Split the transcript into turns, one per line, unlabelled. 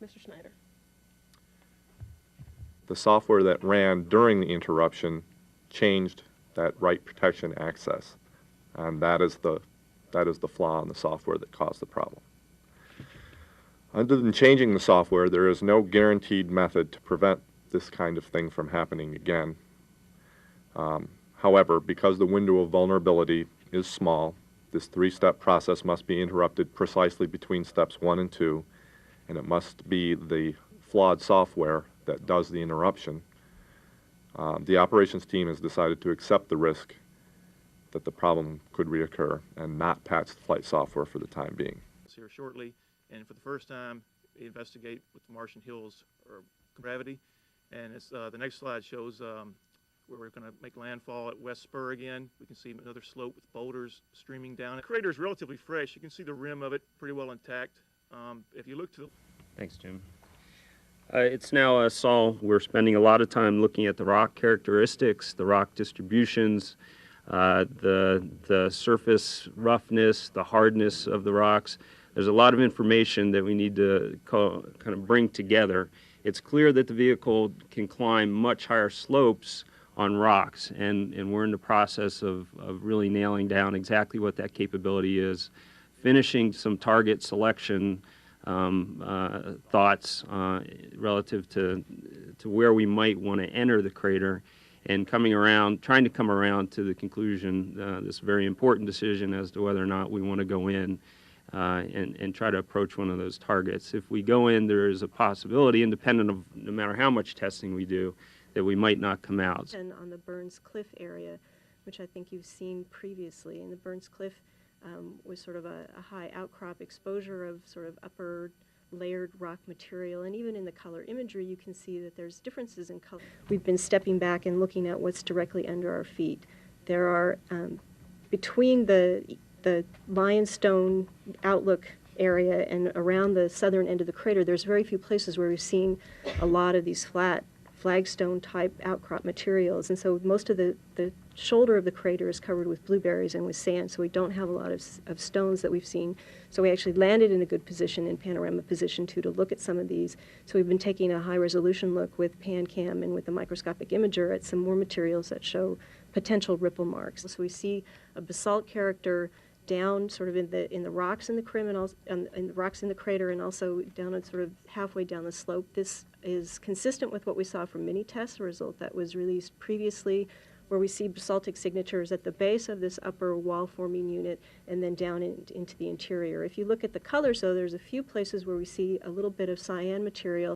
Mr. Snyder.
The software that ran during the interruption changed that write protection access, and that is the flaw in the software that caused the problem. Other than changing the software, there is no guaranteed method to prevent this kind of thing from happening again. However, because the window of vulnerability is small, this three-step process must be interrupted precisely between steps 1 and 2, and it must be the flawed software that does the interruption. The operations team has decided to accept the risk that the problem could reoccur and not patch the flight software for the time being.
Here shortly, and for the first time, we investigate what the Martian hills or gravity, and it's, the next slide shows where we're going to make landfall at West Spur again. We can see another slope with boulders streaming down. The crater is relatively fresh. You can see the rim of it pretty well intact. If you look to the...
Thanks, Jim. It's now Saul. We're spending a lot of time looking at the rock characteristics, the rock distributions, the surface roughness, the hardness of the rocks. There's a lot of information that we need to kind of bring together. It's clear that the vehicle can climb much higher slopes on rocks, and we're in the process of really nailing down exactly what that capability is, finishing some target selection thoughts relative to where we might want to enter the crater, and trying to come around to the conclusion, this very important decision as to whether or not we want to go in and try to approach one of those targets. If we go in, there is a possibility, independent of no matter how much testing we do, that we might not come out.
And on the Burns Cliff area, which I think you've seen previously, and the Burns Cliff was sort of a high outcrop exposure of sort of upper layered rock material, and even in the color imagery you can see that there's differences in color. We've been stepping back and looking at what's directly under our feet. There are, between the limestone outlook area and around the southern end of the crater, there's very few places where we've seen a lot of these flat flagstone type outcrop materials, and so most of the shoulder of the crater is covered with blueberries and with sand, so we don't have a lot of stones that we've seen. So we actually landed in a good position in panorama position 2 to look at some of these. So we've been taking a high resolution look with PanCam and with the microscopic imager at some more materials that show potential ripple marks. So we see a basalt character down sort of in the rocks in the crim and also in the rocks in the crater, and also down at sort of halfway down the slope. This is consistent with what we saw from mini tests, a result that was released previously, where we see basaltic signatures at the base of this upper wall forming unit and then down into the interior. If you look at the colors, though, there's a few places where we see a little bit of cyan material.